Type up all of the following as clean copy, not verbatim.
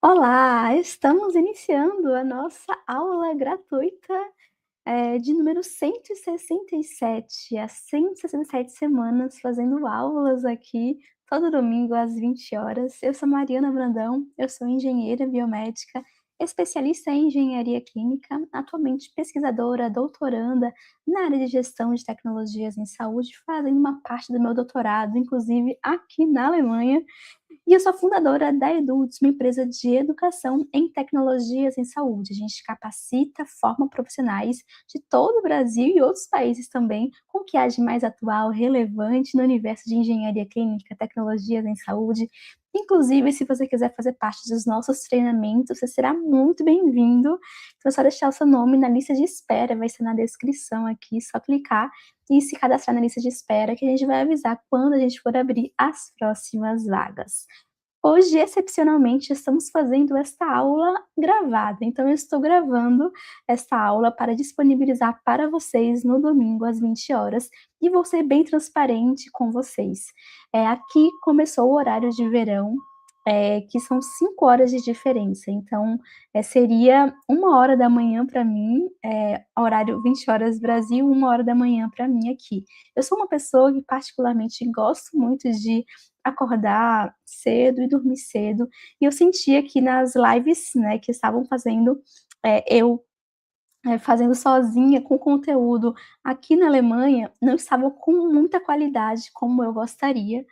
Olá, estamos iniciando a nossa aula gratuita, de número 167, há 167 semanas fazendo aulas aqui, todo domingo às 20 horas. Eu sou Mariana Brandão, eu sou engenheira biomédica, especialista em engenharia clínica, atualmente pesquisadora, doutoranda na área de gestão de tecnologias em saúde, fazendo uma parte do meu doutorado, inclusive aqui na Alemanha. E eu sou fundadora da Eduts, uma empresa de educação em tecnologias em saúde. A gente capacita, forma profissionais de todo o Brasil e outros países também, com o que há de mais atual, relevante no universo de engenharia clínica, tecnologias em saúde. Inclusive, se você quiser fazer parte dos nossos treinamentos, você será muito bem-vindo. Então é só deixar o seu nome na lista de espera, vai ser na descrição aqui, só clicar e se cadastrar na lista de espera, que a gente vai avisar quando a gente for abrir as próximas vagas. Hoje, excepcionalmente, estamos fazendo esta aula gravada, então eu estou gravando esta aula para disponibilizar para vocês no domingo às 20 horas e vou ser bem transparente com vocês. Aqui começou o horário de verão, que são 5 horas de diferença, então, seria 1 hora da manhã para mim, horário 20 horas Brasil, 1 hora da manhã para mim aqui. Eu sou uma pessoa que particularmente gosto muito de acordar cedo e dormir cedo, e eu sentia que nas lives, né, que estavam fazendo, eu, fazendo sozinha com conteúdo aqui na Alemanha, não estava com muita qualidade como eu gostaria.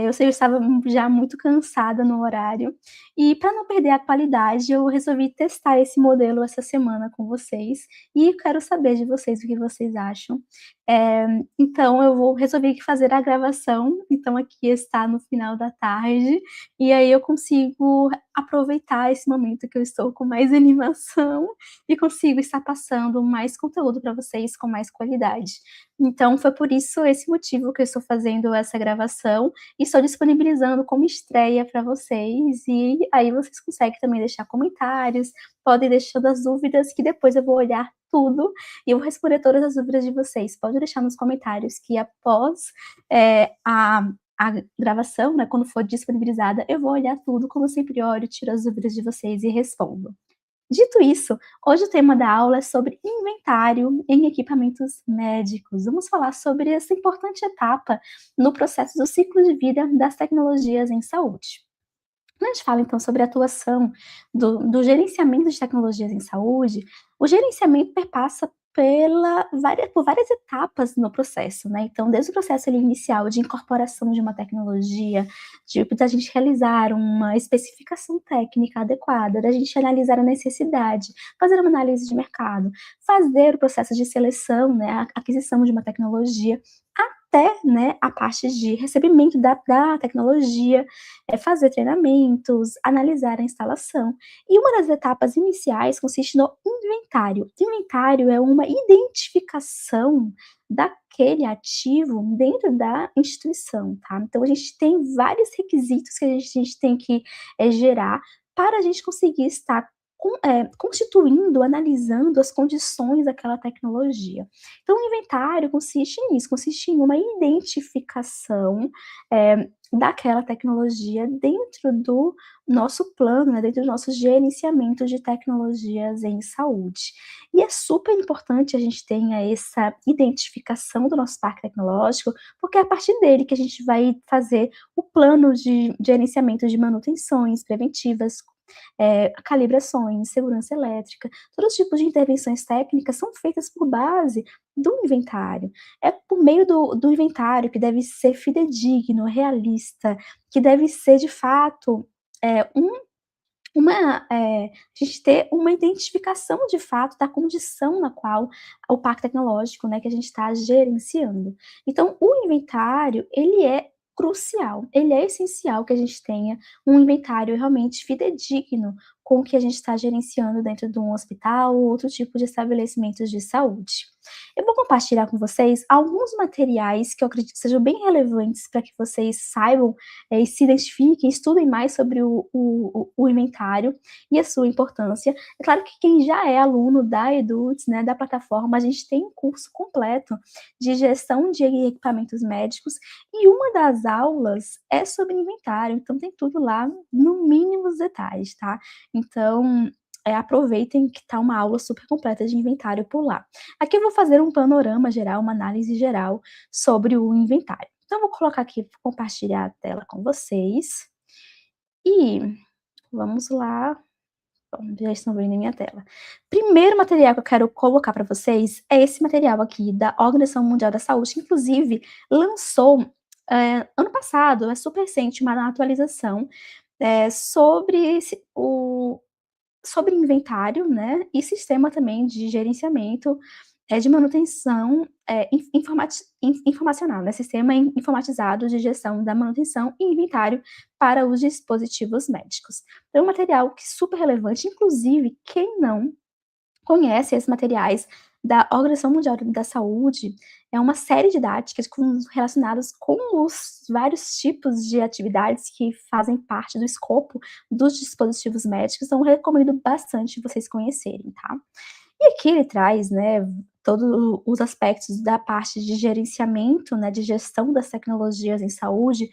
Eu estava já muito cansada no horário, e para não perder a qualidade, eu resolvi testar esse modelo essa semana com vocês, e quero saber de vocês o que vocês acham. Então eu vou resolvi fazer a gravação, então aqui está no final da tarde, e aí eu consigo aproveitar esse momento que eu estou com mais animação e consigo estar passando mais conteúdo para vocês com mais qualidade. Então foi por isso, esse motivo que eu estou fazendo essa gravação e estou disponibilizando como estreia para vocês, e aí vocês conseguem também deixar comentários, podem deixando as dúvidas que depois eu vou olhar tudo e eu vou responder todas as dúvidas de vocês. Pode deixar nos comentários que após, a gravação, né, quando for disponibilizada, eu vou olhar tudo, como eu sempre olho, tiro as dúvidas de vocês e respondo. Dito isso, hoje o tema da aula é sobre inventário em equipamentos médicos. Vamos falar sobre essa importante etapa no processo do ciclo de vida das tecnologias em saúde. Quando a gente fala então sobre a atuação do gerenciamento de tecnologias em saúde, o gerenciamento perpassa por várias etapas no processo, né? Então, desde o processo ali inicial de incorporação de uma tecnologia, da gente realizar uma especificação técnica adequada, da gente analisar a necessidade, fazer uma análise de mercado, fazer o processo de seleção, né, a aquisição de uma tecnologia, até, né, a parte de recebimento da tecnologia, fazer treinamentos, analisar a instalação. E uma das etapas iniciais consiste no inventário. Inventário é uma identificação daquele ativo dentro da instituição, tá. Então a gente tem vários requisitos que a gente tem que, gerar para a gente conseguir estar constituindo, analisando as condições daquela tecnologia. Então o inventário consiste nisso, consiste em uma identificação, daquela tecnologia dentro do nosso plano, né, dentro do nosso gerenciamento de tecnologias em saúde. E é super importante a gente tenha essa identificação do nosso parque tecnológico, porque é a partir dele que a gente vai fazer o plano de gerenciamento de manutenções preventivas, calibrações, segurança elétrica, todos os tipos de intervenções técnicas são feitas por base do inventário. É por meio do inventário que deve ser fidedigno, realista, que deve ser de fato, eh, um a gente ter uma identificação de fato da condição na qual o parque tecnológico, né, que a gente está gerenciando. Então o inventário, ele é crucial, ele é essencial que a gente tenha um inventário realmente fidedigno com o que a gente está gerenciando dentro de um hospital ou outro tipo de estabelecimentos de saúde. Eu vou compartilhar com vocês alguns materiais que eu acredito que sejam bem relevantes para que vocês saibam, e se identifiquem, estudem mais sobre o inventário e a sua importância. É claro que quem já é aluno da Eduz, né, da plataforma, a gente tem um curso completo de gestão de equipamentos médicos e uma das aulas é sobre inventário, então tem tudo lá no mínimos detalhes, tá? Então, aproveitem que tá uma aula super completa de inventário por lá. Aqui eu vou fazer um panorama geral, uma análise geral sobre o inventário. Então, eu vou colocar aqui, compartilhar a tela com vocês. E vamos lá. Bom, já estão vendo em minha tela. Primeiro material que eu quero colocar para vocês é esse material aqui da Organização Mundial da Saúde, que inclusive lançou ano passado, é super recente, uma atualização sobre sobre inventário, né, e sistema também de gerenciamento, de manutenção, informacional, né, sistema informatizado de gestão da manutenção e inventário para os dispositivos médicos. Então é um material que é super relevante, inclusive quem não conhece esses materiais da Organização Mundial da Saúde, é uma série didáticas relacionadas com os vários tipos de atividades que fazem parte do escopo dos dispositivos médicos, então recomendo bastante vocês conhecerem, tá? E aqui ele traz, né, todos os aspectos da parte de gerenciamento, né, de gestão das tecnologias em saúde,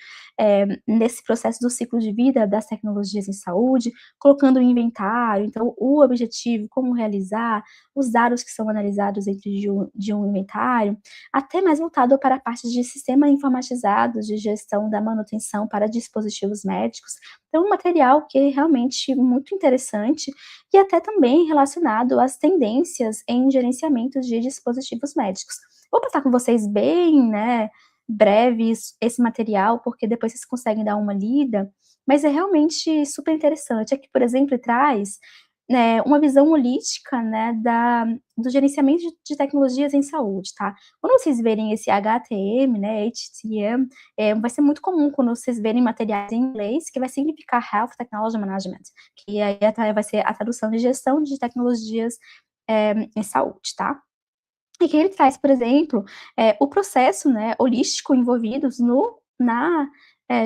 nesse processo do ciclo de vida das tecnologias em saúde, colocando o inventário, então o objetivo, como realizar, os dados que são analisados dentro de um inventário, até mais voltado para a parte de sistema informatizado de gestão da manutenção para dispositivos médicos. Então, um material que é realmente muito interessante e até também relacionado às tendências em gerenciamento de dispositivos médicos. Vou passar com vocês bem, né, breves esse material, porque depois vocês conseguem dar uma lida, mas é realmente super interessante. Aqui, por exemplo, ele traz, né, uma visão holística, né, do gerenciamento de tecnologias em saúde, tá? Quando vocês verem esse HTM, né, HTM, vai ser muito comum quando vocês verem materiais em inglês, que vai significar Health Technology Management, que aí vai ser a tradução de gestão de tecnologias em saúde, tá? E que ele traz, por exemplo, o processo, né, holístico envolvidos na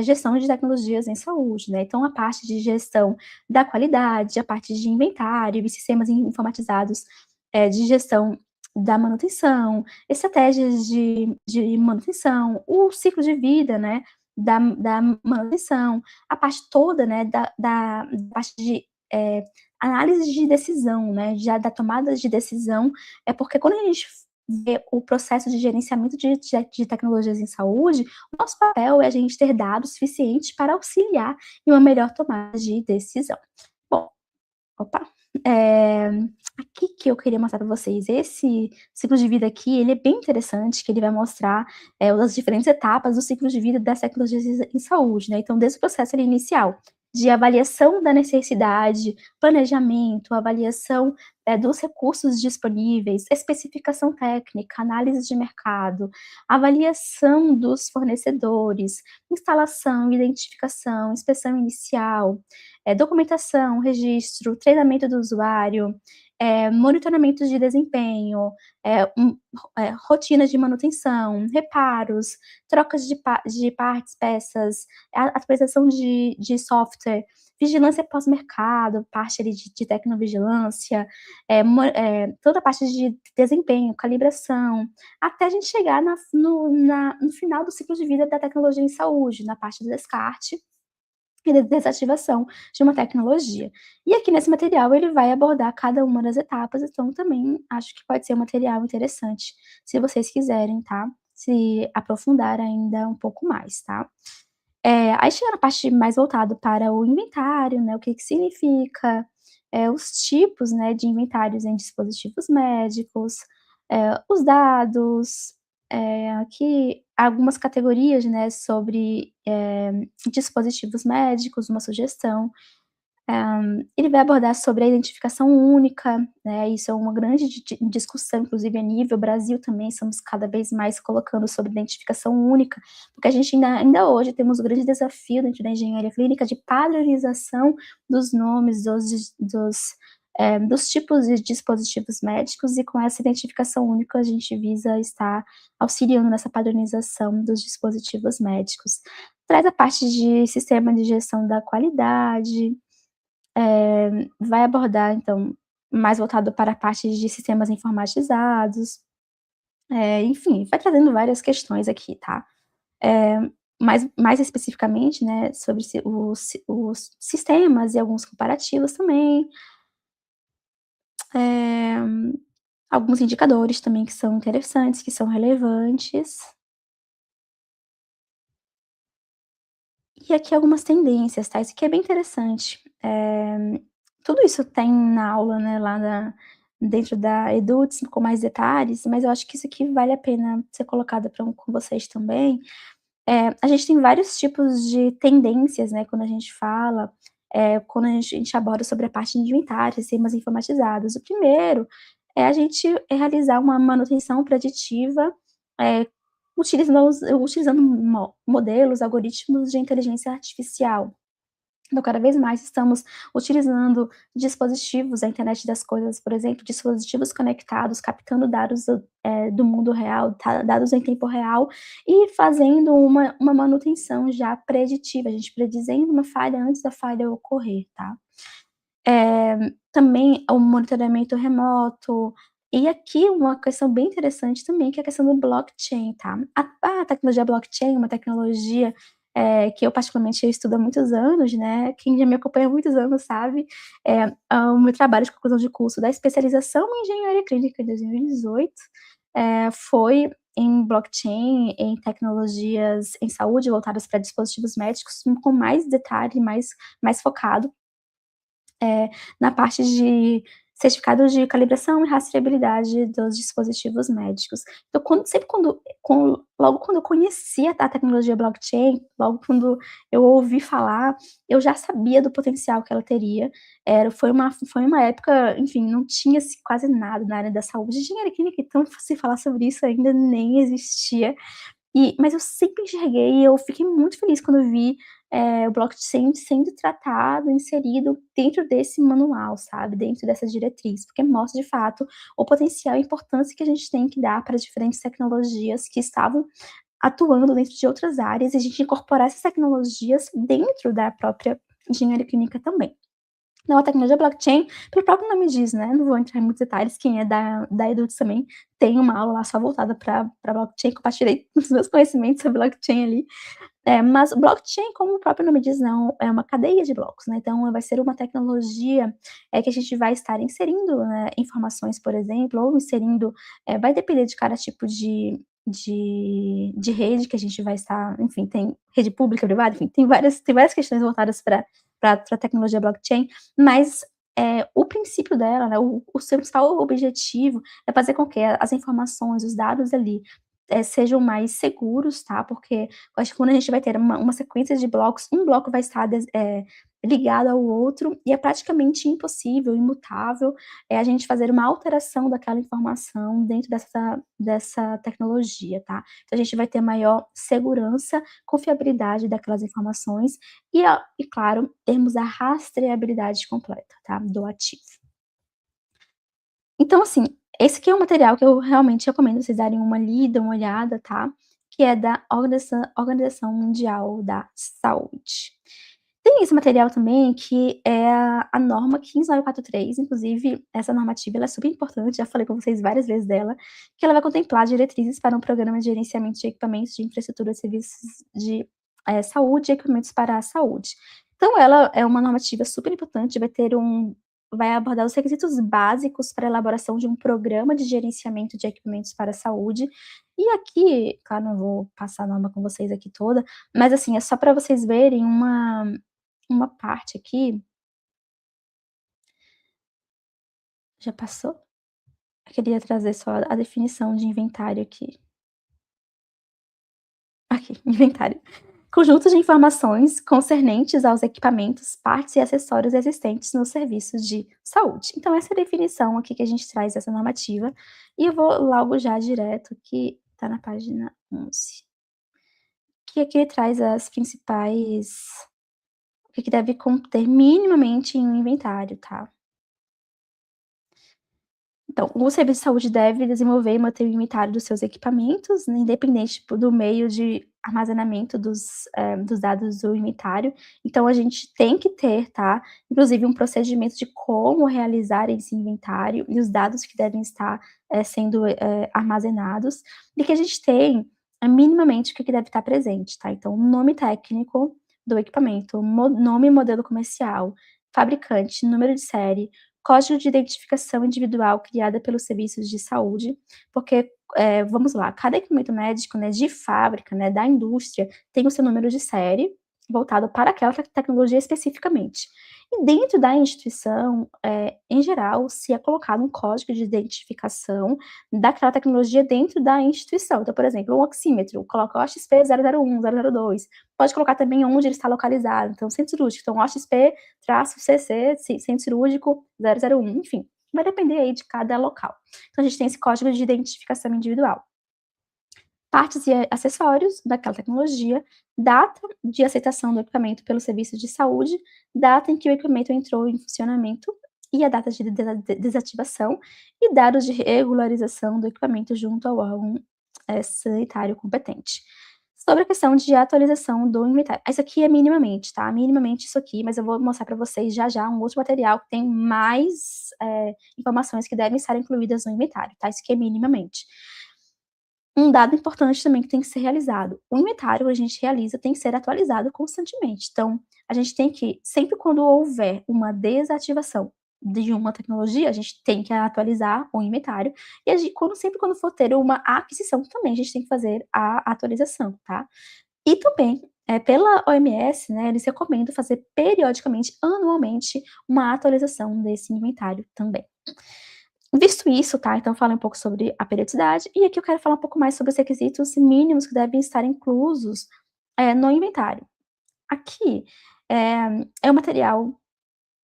gestão de tecnologias em saúde, né? Então, a parte de gestão da qualidade, a parte de inventário e sistemas informatizados de gestão da manutenção, estratégias de manutenção, o ciclo de vida, né, da manutenção, a parte toda, né, da parte de análise de decisão, né, já da tomada de decisão, porque quando a gente ver o processo de gerenciamento de tecnologias em saúde, o nosso papel é a gente ter dados suficientes para auxiliar em uma melhor tomada de decisão. Bom, opa, aqui que eu queria mostrar para vocês, esse ciclo de vida aqui, ele é bem interessante, que ele vai mostrar as diferentes etapas do ciclo de vida das tecnologias em saúde, né? Então, desde o processo ali inicial, de avaliação da necessidade, planejamento, avaliação dos recursos disponíveis, especificação técnica, análise de mercado, avaliação dos fornecedores, instalação, identificação, inspeção inicial, documentação, registro, treinamento do usuário, monitoramento de desempenho, rotinas de manutenção, reparos, trocas de partes, peças, atualização de software, vigilância pós-mercado, parte ali de tecnovigilância, toda a parte de desempenho, calibração, até a gente chegar no final do ciclo de vida da tecnologia em saúde, na parte do descarte e da desativação de uma tecnologia. E aqui nesse material ele vai abordar cada uma das etapas, então também acho que pode ser um material interessante, se vocês quiserem, tá, se aprofundar ainda um pouco mais, tá. Aí chega na parte mais voltado para o inventário, né, o que que significa, os tipos, né, de inventários em dispositivos médicos, os dados, aqui algumas categorias, né, sobre, dispositivos médicos, uma sugestão. Ele vai abordar sobre a identificação única, né, isso é uma grande discussão, inclusive a nível Brasil também, estamos cada vez mais colocando sobre identificação única, porque a gente ainda hoje temos o grande desafio dentro da engenharia clínica de padronização dos nomes dos dos tipos de dispositivos médicos e com essa identificação única a gente visa estar auxiliando nessa padronização dos dispositivos médicos. Traz a parte de sistema de gestão da qualidade, vai abordar então, mais voltado para a parte de sistemas informatizados, enfim, vai trazendo várias questões aqui, tá. Eh, mais especificamente, né, sobre os sistemas e alguns comparativos também, eh, alguns indicadores também que são interessantes, que são relevantes, e aqui algumas tendências, tá, isso aqui é bem interessante. Tudo isso tem na aula, né, lá dentro da Eduz com mais detalhes, mas eu acho que isso aqui vale a pena ser colocado pra com vocês também. A gente tem vários tipos de tendências, né, quando a gente fala, quando a gente aborda sobre a parte de inventário, sistemas informatizados. O primeiro é a gente realizar uma manutenção preditiva, eh, utilizando modelos, algoritmos de inteligência artificial. Então, cada vez mais estamos utilizando dispositivos, a internet das coisas, por exemplo, dispositivos conectados, captando dados do mundo real, dados em tempo real, e fazendo uma manutenção já preditiva, a gente predizendo uma falha antes da falha ocorrer, tá. Também o monitoramento remoto, e aqui uma questão bem interessante também, que é a questão do blockchain, tá. A tecnologia blockchain é uma tecnologia, que eu particularmente estudo há muitos anos, né, quem já me acompanha há muitos anos sabe, o meu trabalho de conclusão de curso da especialização em engenharia clínica em 2018, foi em blockchain, em tecnologias em saúde voltadas para dispositivos médicos, com mais detalhe, mais focado na parte de certificados de calibração e rastreabilidade dos dispositivos médicos. Então, logo quando eu conheci a tecnologia blockchain, logo quando eu ouvi falar, eu já sabia do potencial que ela teria. Foi uma época, enfim, não tinha-se quase nada na área da saúde. Engenharia clínica, então, se falar sobre isso ainda nem existia. Mas eu sempre enxerguei e eu fiquei muito feliz quando eu vi, o blockchain sendo tratado, inserido dentro desse manual, sabe, dentro dessa diretriz, porque mostra de fato o potencial e a importância que a gente tem que dar para as diferentes tecnologias que estavam atuando dentro de outras áreas e a gente incorporar essas tecnologias dentro da própria engenharia clínica também. Não, a tecnologia blockchain, pelo próprio nome diz, né, não vou entrar em muitos detalhes, quem é da Eduz também tem uma aula lá só voltada pra blockchain, compartilhei os meus conhecimentos sobre blockchain ali. Mas blockchain, como o próprio nome diz, não, é uma cadeia de blocos, né, então vai ser uma tecnologia, que a gente vai estar inserindo, né, informações, por exemplo, ou inserindo vai depender de cada tipo de rede que a gente vai estar, enfim, tem rede pública, privada, enfim, tem várias questões voltadas pra tecnologia blockchain, mas, o princípio dela, né, o seu principal objetivo é fazer com que as informações, os dados ali, sejam mais seguros, tá, porque eu acho que quando a gente vai ter uma sequência de blocos, um bloco vai estar ligado ao outro e é praticamente impossível, imutável, a gente fazer uma alteração daquela informação dentro dessa tecnologia, tá. Então a gente vai ter maior segurança, confiabilidade daquelas informações e claro, termos a rastreabilidade completa, tá, do ativo. Então, assim, esse aqui é um material que eu realmente recomendo vocês darem uma lida, uma olhada, tá, que é da Organização Mundial da Saúde. Tem esse material também que é a norma 15943, inclusive essa normativa ela é super importante, já falei com vocês várias vezes dela, que ela vai contemplar diretrizes para um programa de gerenciamento de equipamentos de infraestrutura de serviços de, saúde e equipamentos para a saúde. Então ela é uma normativa super importante, vai abordar os requisitos básicos para a elaboração de um programa de gerenciamento de equipamentos para a saúde. E aqui, claro, não vou passar a norma com vocês aqui toda, mas assim, é só para vocês verem uma parte aqui. Já passou? Eu queria trazer só a definição de inventário aqui. Aqui, inventário. Conjuntos de informações concernentes aos equipamentos, partes e acessórios existentes nos serviços de saúde. Então essa é a definição aqui que a gente traz dessa normativa, e eu vou logo já direto que tá na página 11, que aqui traz as principais o que que deve conter minimamente em um inventário, tá. Então, o serviço de saúde deve desenvolver e manter o inventário dos seus equipamentos, né, independente, tipo, do meio de armazenamento dos dados do inventário. Então a gente tem que ter, tá, inclusive um procedimento de como realizar esse inventário e os dados que devem estar, sendo, armazenados, e que a gente tem, minimamente o que que deve estar presente, tá. Então, o nome técnico do equipamento, nome e modelo comercial, fabricante, número de série, código de identificação individual criada pelos serviços de saúde, porque, vamos lá, cada equipamento médico, né, de fábrica, né, da indústria, tem o seu número de série, voltado para aquela tecnologia especificamente. E dentro da instituição, em geral, se é colocado um código de identificação daquela tecnologia dentro da instituição. Então, por exemplo, um oxímetro, coloca OXP 001, 002, pode colocar também onde ele está localizado, então centro cirúrgico, então OXP-CC, centro cirúrgico 001, enfim, vai depender aí de cada local. Então a gente tem esse código de identificação individual. Partes e acessórios daquela tecnologia, data de aceitação do equipamento pelo serviço de saúde, data em que o equipamento entrou em funcionamento e a data de desativação, e dados de regularização do equipamento junto ao órgão, sanitário competente. Sobre a questão de atualização do inventário, isso aqui é minimamente, tá, minimamente isso aqui, mas eu vou mostrar para vocês já já um outro material que tem mais, informações que devem estar incluídas no inventário, tá, isso aqui é minimamente. Um dado importante também que tem que ser realizado, o inventário a gente realiza tem que ser atualizado constantemente, então, a gente tem que sempre quando houver uma desativação de uma tecnologia, a gente tem que atualizar o inventário, e a gente sempre quando for ter uma aquisição também a gente tem que fazer a atualização, tá. E também, pela OMS, né, eles recomendam fazer periodicamente, anualmente, uma atualização desse inventário também. Visto isso, tá, então falei um pouco sobre a periodicidade, e aqui eu quero falar um pouco mais sobre os requisitos mínimos que devem estar inclusos, no inventário. Aqui, é um material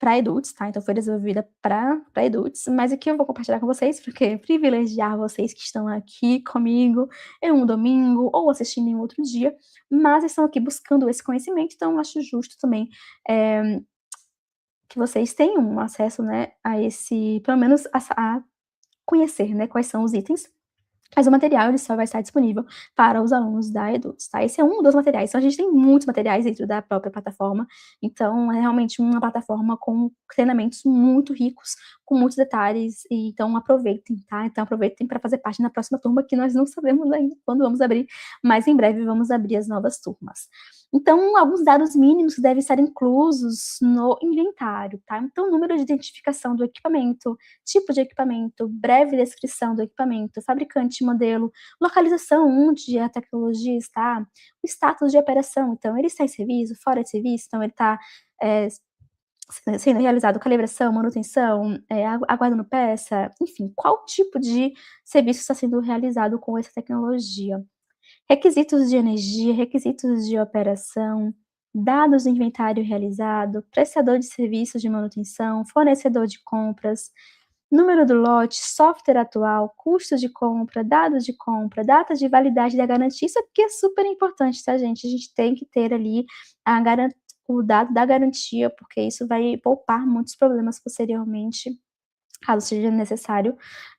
para adults, tá, então foi desenvolvida para adults, mas aqui eu vou compartilhar com vocês, porque privilegiar vocês que estão aqui comigo em um domingo ou assistindo em outro dia, mas estão aqui buscando esse conhecimento, então eu acho justo também, eh, que vocês tenham um acesso, né, a esse pelo menos a conhecer, né, quais são os itens, mas o material ele só vai estar disponível para os alunos da Eduz, tá. Esse é um dos materiais, então a gente tem muitos materiais dentro da própria plataforma, então é realmente uma plataforma com treinamentos muito ricos, com muitos detalhes, e então aproveitem, tá. Então aproveitem para fazer parte na próxima turma, que nós não sabemos ainda quando vamos abrir, mas em breve vamos abrir as novas turmas. Então, alguns dados mínimos que devem estar inclusos no inventário, tá. Então número de identificação do equipamento, tipo de equipamento, breve descrição do equipamento, fabricante, modelo, localização onde a tecnologia está, o status de operação, então ele está em serviço, fora de serviço, então ele está, sendo realizado calibração, manutenção, aguardando peça, enfim, qual tipo de serviço está sendo realizado com essa tecnologia. Requisitos de energia, requisitos de operação, dados do inventário realizado, prestador de serviços de manutenção, fornecedor de compras, número do lote, software atual, custos de compra, dados de compra, data de validade da garantia, isso aqui é super importante, tá, gente? A gente tem que ter ali a garan o dado da garantia, porque isso vai poupar muitos problemas posteriormente, caso seja necessário,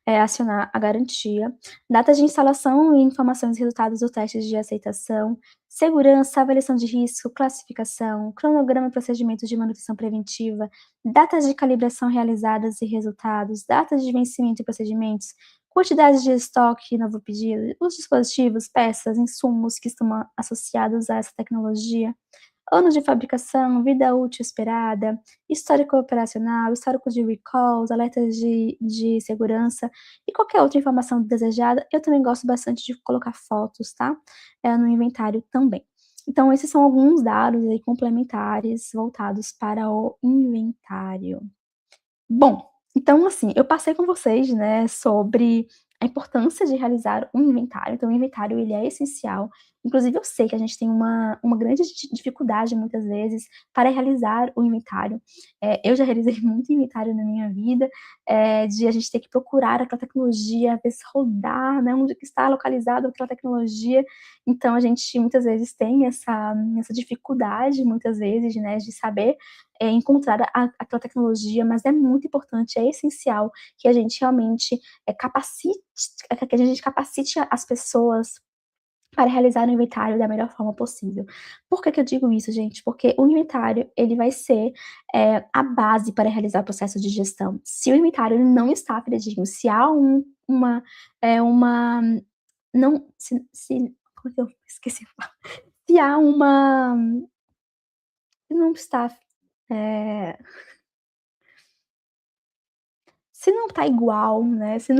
acionar a garantia. Datas de instalação e informações e resultados dos testes de aceitação, segurança, avaliação de risco, classificação, cronograma e procedimentos de manutenção preventiva, datas de calibração realizadas e resultados, datas de vencimento e procedimentos, quantidades de estoque, novo pedido, os dispositivos, peças, insumos que estão associados a essa tecnologia, anos de fabricação, vida útil esperada, histórico operacional, histórico de recalls, alertas de segurança e qualquer outra informação desejada. Eu também gosto bastante de colocar fotos, tá, no inventário também. Então esses são alguns dados aí complementares voltados para o inventário. Bom, então assim, eu passei com vocês, né, sobre a importância de realizar um inventário, então o inventário ele é essencial, inclusive eu sei que a gente tem uma grande dificuldade muitas vezes para realizar o inventário, eu já realizei muito inventário na minha vida, de a gente ter que procurar aquela tecnologia, às vezes rodar, né, onde que está localizado aquela tecnologia, então a gente muitas vezes tem essa dificuldade, muitas vezes, né, de saber, encontrar aquela tecnologia, mas é muito importante, é essencial que a gente realmente, que a gente capacite as pessoas para realizar o inventário da melhor forma possível. Por que que eu digo isso, gente? Porque o inventário, ele vai ser, a base para realizar o processo de gestão. Se o inventário ele não está fidedigno, se há uma não se como é que eu esqueci a palavra. Se há uma se não está, eh se não tá igual, né, se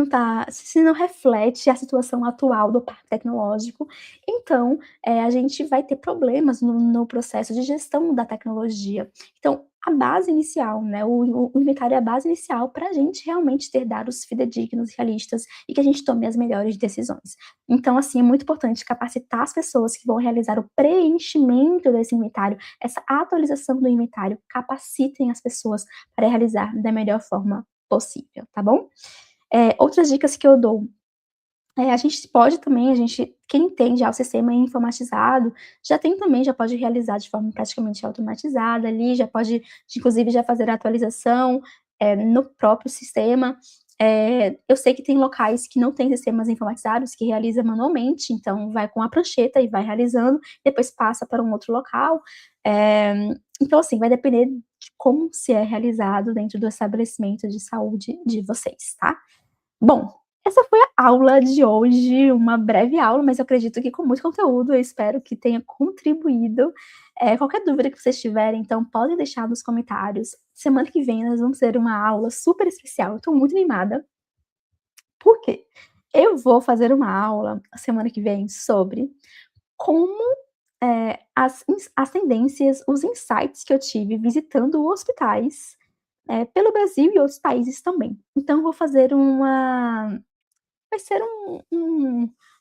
não reflete a situação atual do parque tecnológico, então, a gente vai ter problemas no processo de gestão da tecnologia. Então, a base inicial, né, o inventário é a base inicial para a gente realmente ter dados fidedignos, realistas e que a gente tome as melhores decisões. Então, assim, é muito importante capacitar as pessoas que vão realizar o preenchimento desse inventário, essa atualização do inventário, capacitem as pessoas para realizar da melhor forma possível, tá bom? Outras dicas que eu dou, a gente pode também, quem tem já o sistema informatizado, já pode realizar de forma praticamente automatizada ali, já pode, inclusive, já fazer a atualização, no próprio sistema. Eu sei que tem locais que não têm sistemas informatizados, que realiza manualmente, então vai com a prancheta e vai realizando, depois passa para um outro local. Então, assim, vai depender de como se é realizado dentro do estabelecimento de saúde de vocês, tá? Bom, essa foi a aula de hoje, uma breve aula, mas eu acredito que com muito conteúdo, eu espero que tenha contribuído. Qualquer dúvida que vocês tiverem, então podem deixar nos comentários. Semana que vem nós vamos ter uma aula super especial, eu tô muito animada. Por quê? Eu vou fazer uma aula semana que vem sobre como, as tendências, os insights que eu tive visitando hospitais, pelo Brasil e outros países também. Então eu vou fazer vai ser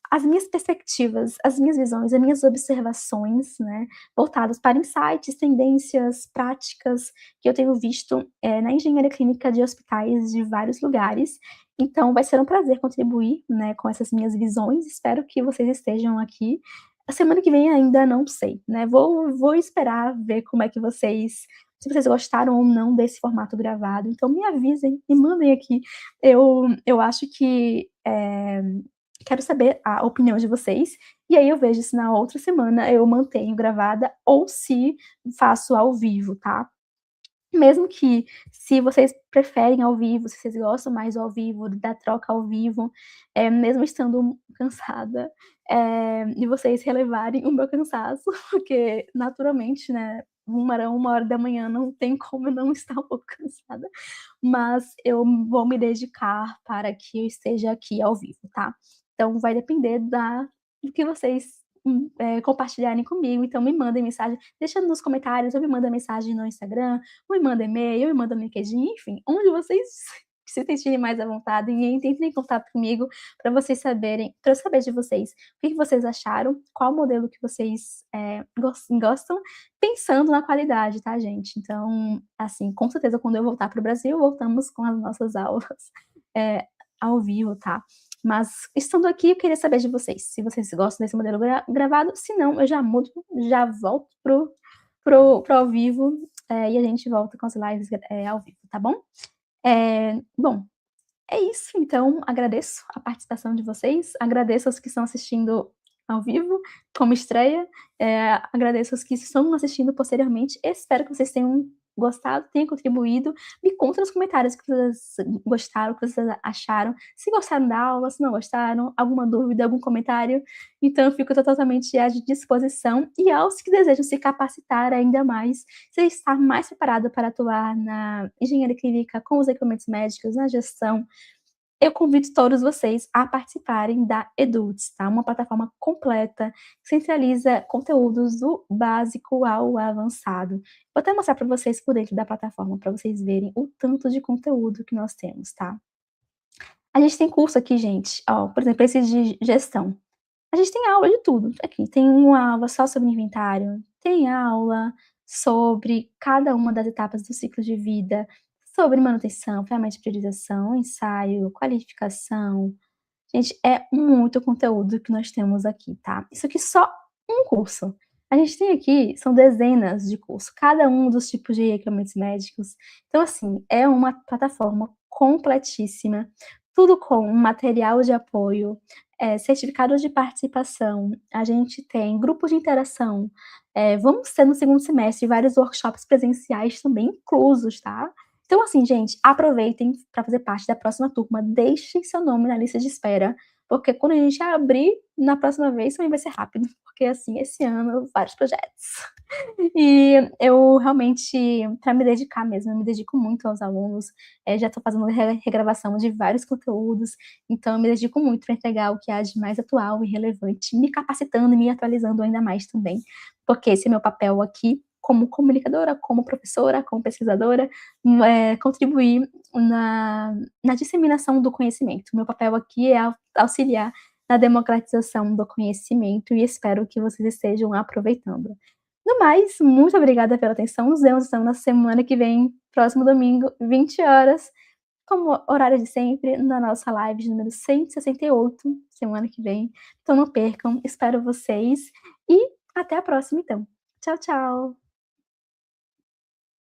as minhas perspectivas, as minhas visões, as minhas observações, né, voltadas para insights, tendências, práticas que eu tenho visto, na engenharia clínica de hospitais de vários lugares. Então vai ser um prazer contribuir, né, com essas minhas visões, espero que vocês estejam aqui. A semana que vem ainda não sei, né, vou esperar ver como é que vocês se vocês gostaram ou não desse formato gravado, então me avisem, me mandem aqui. Eu acho que, quero saber a opinião de vocês, e aí eu vejo se na outra semana eu mantenho gravada ou se faço ao vivo, tá. Mesmo que se vocês preferem ao vivo, se vocês gostam mais do ao vivo, da troca ao vivo, mesmo estando cansada, e vocês relevarem o meu cansaço, porque naturalmente, né, 1h não tem como eu não estar um pouco cansada, mas eu vou me dedicar para que eu esteja aqui ao vivo, tá. Então vai depender do que vocês, compartilharem comigo, então me mandem mensagem, deixa nos comentários ou me manda mensagem no Instagram, ou me manda e-mail, ou me manda no LinkedIn, enfim, onde vocês se sentirem mais à vontade e entrem em contato comigo para vocês saberem para eu saber de vocês, o que que vocês acharam, qual modelo que vocês, gostam, pensando na qualidade, tá gente. Então, assim, com certeza quando eu voltar para o Brasil, voltamos com as nossas aulas, eh, ao vivo, tá. Mas estando aqui, eu queria saber de vocês, se vocês gostam desse modelo gravado, se não, eu já mudo, já volto pro ao vivo, e a gente volta com as lives, ao vivo, tá bom? Bom, é isso, então agradeço a participação de vocês, agradeço aos que estão assistindo ao vivo, como estreia, agradeço aos que estão assistindo posteriormente, espero que vocês tenham gostado, tenham contribuído. Me conta nos comentários o que vocês gostaram, o que vocês acharam, se gostaram da aula, se não gostaram, alguma dúvida, algum comentário. Então eu fico totalmente à disposição e aos que desejam se capacitar ainda mais, você estar mais preparado para atuar na engenharia clínica com os equipamentos médicos, na gestão, eu convido todos vocês a participarem da Eduts, tá, uma plataforma completa, que centraliza conteúdos do básico ao avançado. Vou até mostrar para vocês por dentro da plataforma, para vocês verem o tanto de conteúdo que nós temos, tá. A gente tem curso aqui, gente, ó, por exemplo, esse de gestão. A gente tem aula de tudo aqui, tem uma aula só sobre inventário, tem aula sobre cada uma das etapas do ciclo de vida, sobre manutenção, ferramenta de priorização, ensaio, qualificação. Gente, é muito conteúdo que nós temos aqui, tá. Isso aqui só um curso. A gente tem aqui são dezenas de cursos, cada um dos tipos de equipamentos médicos. Então, assim, é uma plataforma completíssima, tudo com material de apoio, certificados de participação, a gente tem grupos de interação, vamos ter no segundo semestre vários workshops presenciais também inclusos, tá. Então, assim, gente, aproveitem para fazer parte da próxima turma, deixem seu nome na lista de espera, porque quando a gente abrir na próxima vez também vai ser rápido, porque, assim, esse ano vários projetos. E eu realmente, para me dedicar mesmo, eu me dedico muito aos alunos, já estou fazendo regravação de vários conteúdos, então eu me dedico muito para entregar o que há de mais atual e relevante, me capacitando e me atualizando ainda mais também, porque esse é meu papel aqui como comunicadora, como professora, como pesquisadora, contribuir na disseminação do conhecimento. Meu papel aqui é auxiliar na democratização do conhecimento e espero que vocês estejam aproveitando. No mais, muito obrigada pela atenção, nos vemos então na semana que vem, próximo domingo, 20 horas, como horário de sempre, na nossa live de número 168, semana que vem. Então não percam, espero vocês e até a próxima então. Tchau, tchau.